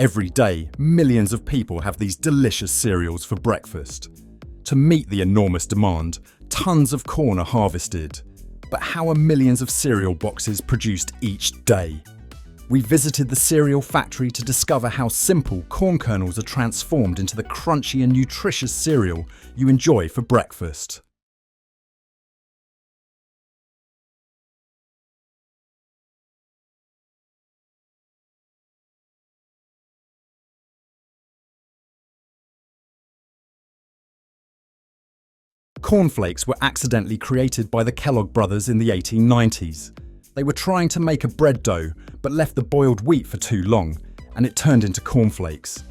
Every day, millions of people have these delicious cereals for breakfast. To meet the enormous demand, tons of corn are harvested. But how are millions of cereal boxes produced each day? We visited the cereal factory to discover how simple corn kernels are transformed into the crunchy and nutritious cereal you enjoy for breakfast. Cornflakes were accidentally created by the Kellogg brothers in the 1890s. They were trying to make a bread dough, but left the boiled wheat for too long, and it turned into cornflakes.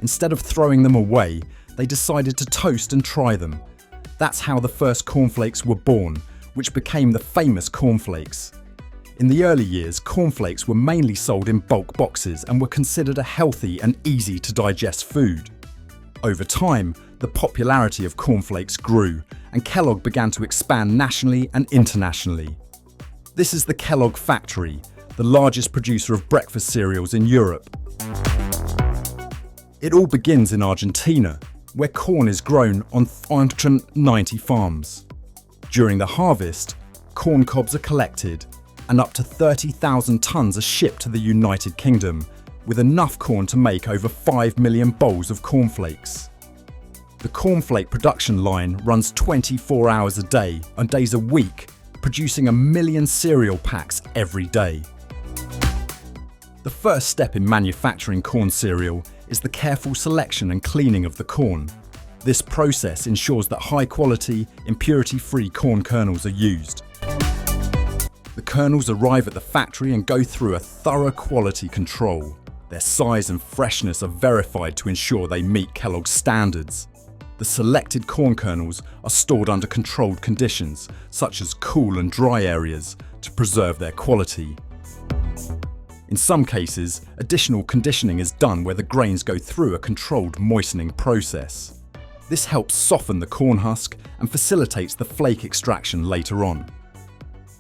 Instead of throwing them away, they decided to toast and try them. That's how the first cornflakes were born, which became the famous cornflakes. In the early years, cornflakes were mainly sold in bulk boxes and were considered a healthy and easy to digest food. Over time, the popularity of cornflakes grew, and Kellogg began to expand nationally and internationally. This is the Kellogg factory, the largest producer of breakfast cereals in Europe. It all begins in Argentina, where corn is grown on 390 farms. During the harvest, corn cobs are collected, and up to 30,000 tons are shipped to the United Kingdom, with enough corn to make over 5 million bowls of cornflakes. The cornflake production line runs 24 hours a day and days a week, producing 1 million cereal packs every day. The first step in manufacturing corn cereal is the careful selection and cleaning of the corn. This process ensures that high-quality, impurity-free corn kernels are used. The kernels arrive at the factory and go through a thorough quality control. Their size and freshness are verified to ensure they meet Kellogg's standards. The selected corn kernels are stored under controlled conditions, such as cool and dry areas, to preserve their quality. In some cases, additional conditioning is done where the grains go through a controlled moistening process. This helps soften the corn husk and facilitates the flake extraction later on.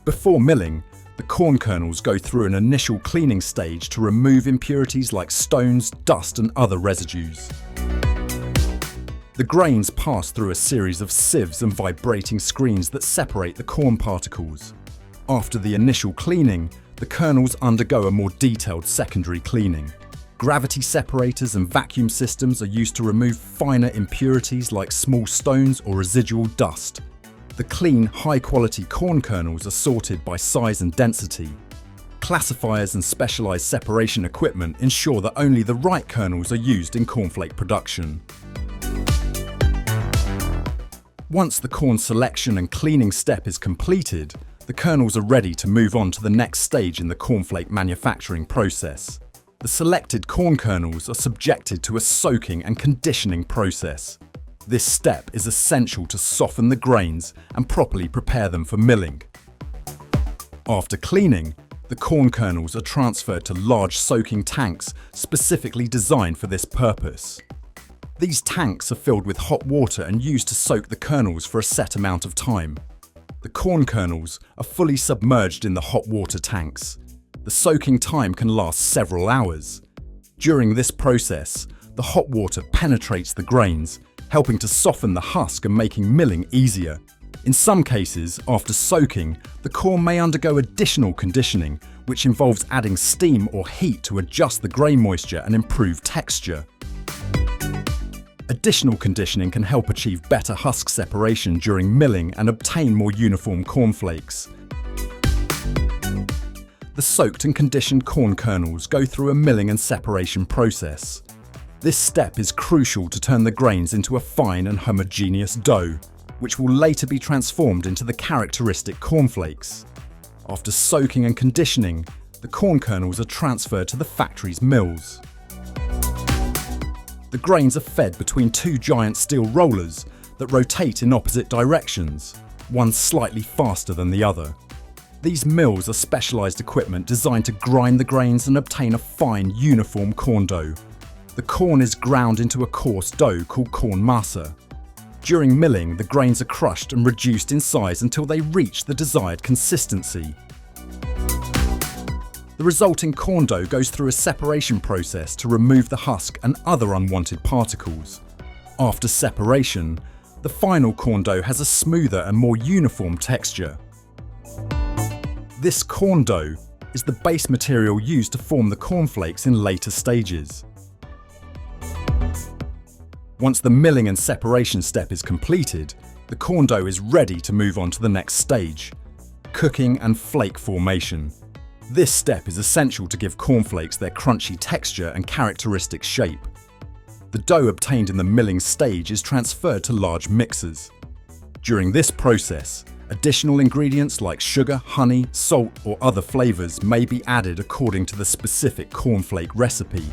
Before milling, the corn kernels go through an initial cleaning stage to remove impurities like stones, dust, and other residues. The grains pass through a series of sieves and vibrating screens that separate the corn particles. After the initial cleaning, the kernels undergo a more detailed secondary cleaning. Gravity separators and vacuum systems are used to remove finer impurities like small stones or residual dust. The clean, high-quality corn kernels are sorted by size and density. Classifiers and specialized separation equipment ensure that only the right kernels are used in cornflake production. Once the corn selection and cleaning step is completed, the kernels are ready to move on to the next stage in the cornflake manufacturing process. The selected corn kernels are subjected to a soaking and conditioning process. This step is essential to soften the grains and properly prepare them for milling. After cleaning, the corn kernels are transferred to large soaking tanks specifically designed for this purpose. These tanks are filled with hot water and used to soak the kernels for a set amount of time. The corn kernels are fully submerged in the hot water tanks. The soaking time can last several hours. During this process, the hot water penetrates the grains, helping to soften the husk and making milling easier. In some cases, after soaking, the corn may undergo additional conditioning, which involves adding steam or heat to adjust the grain moisture and improve texture. Additional conditioning can help achieve better husk separation during milling and obtain more uniform cornflakes. The soaked and conditioned corn kernels go through a milling and separation process. This step is crucial to turn the grains into a fine and homogeneous dough, which will later be transformed into the characteristic cornflakes. After soaking and conditioning, the corn kernels are transferred to the factory's mills. The grains are fed between two giant steel rollers that rotate in opposite directions, one slightly faster than the other. These mills are specialized equipment designed to grind the grains and obtain a fine, uniform corn dough. The corn is ground into a coarse dough called corn masa. During milling, the grains are crushed and reduced in size until they reach the desired consistency. The The resulting corn dough goes through a separation process to remove the husk and other unwanted particles. After separation, the final corn dough has a smoother and more uniform texture. This corn dough is the base material used to form the cornflakes in later stages. Once the milling and separation step is completed, the corn dough is ready to move on to the next stage, cooking and flake formation. This step is essential to give cornflakes their crunchy texture and characteristic shape. The dough obtained in the milling stage is transferred to large mixers. During this process, additional ingredients like sugar, honey, salt, or other flavors may be added according to the specific cornflake recipe.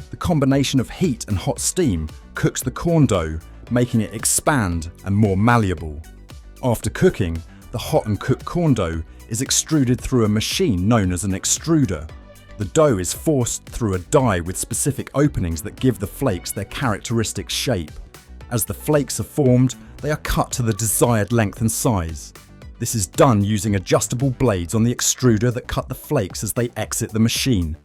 The combination of heat and hot steam cooks the corn dough, making it expand and more malleable. After cooking, the hot and cooked corn dough is extruded through a machine known as an extruder. The dough is forced through a die with specific openings that give the flakes their characteristic shape. As the flakes are formed, they are cut to the desired length and size. This is done using adjustable blades on the extruder that cut the flakes as they exit the machine.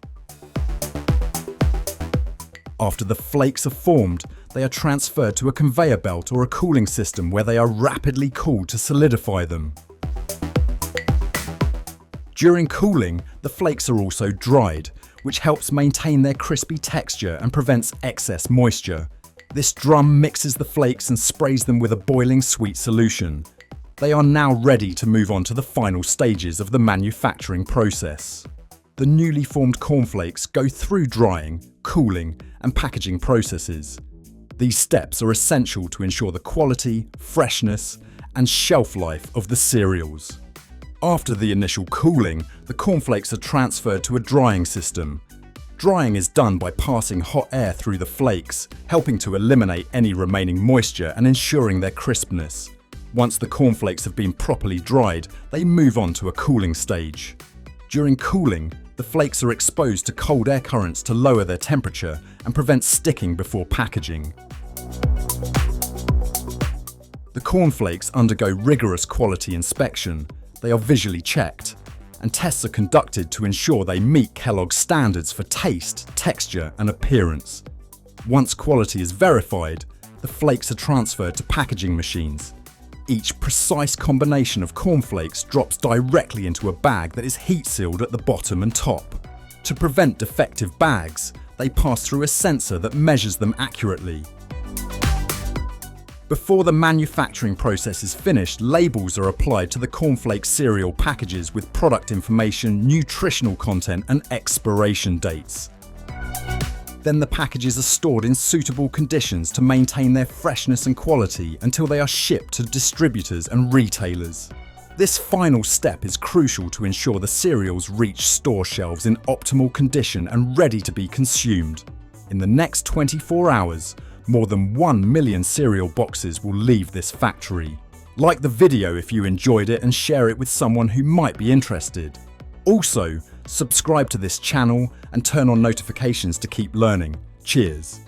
After the flakes are formed, they are transferred to a conveyor belt or a cooling system where they are rapidly cooled to solidify them. During cooling, the flakes are also dried, which helps maintain their crispy texture and prevents excess moisture. This drum mixes the flakes and sprays them with a boiling sweet solution. They are now ready to move on to the final stages of the manufacturing process. The newly formed cornflakes go through drying, cooling, and packaging processes. These steps are essential to ensure the quality, freshness, and shelf life of the cereals. After the initial cooling, the cornflakes are transferred to a drying system. Drying is done by passing hot air through the flakes, helping to eliminate any remaining moisture and ensuring their crispness. Once the cornflakes have been properly dried, they move on to a cooling stage. During cooling, the flakes are exposed to cold air currents to lower their temperature and prevent sticking before packaging. The cornflakes undergo rigorous quality inspection. They are visually checked, and tests are conducted to ensure they meet Kellogg's standards for taste, texture, and appearance. Once quality is verified, the flakes are transferred to packaging machines. Each precise combination of cornflakes drops directly into a bag that is heat sealed at the bottom and top. To prevent defective bags, they pass through a sensor that measures them accurately. Before the manufacturing process is finished, labels are applied to the cornflake cereal packages with product information, nutritional content, and expiration dates. Then the packages are stored in suitable conditions to maintain their freshness and quality until they are shipped to distributors and retailers. This final step is crucial to ensure the cereals reach store shelves in optimal condition and ready to be consumed. In the next 24 hours, more than 1 million cereal boxes will leave this factory. Like the video if you enjoyed it and share it with someone who might be interested. Also, subscribe to this channel and turn on notifications to keep learning. Cheers!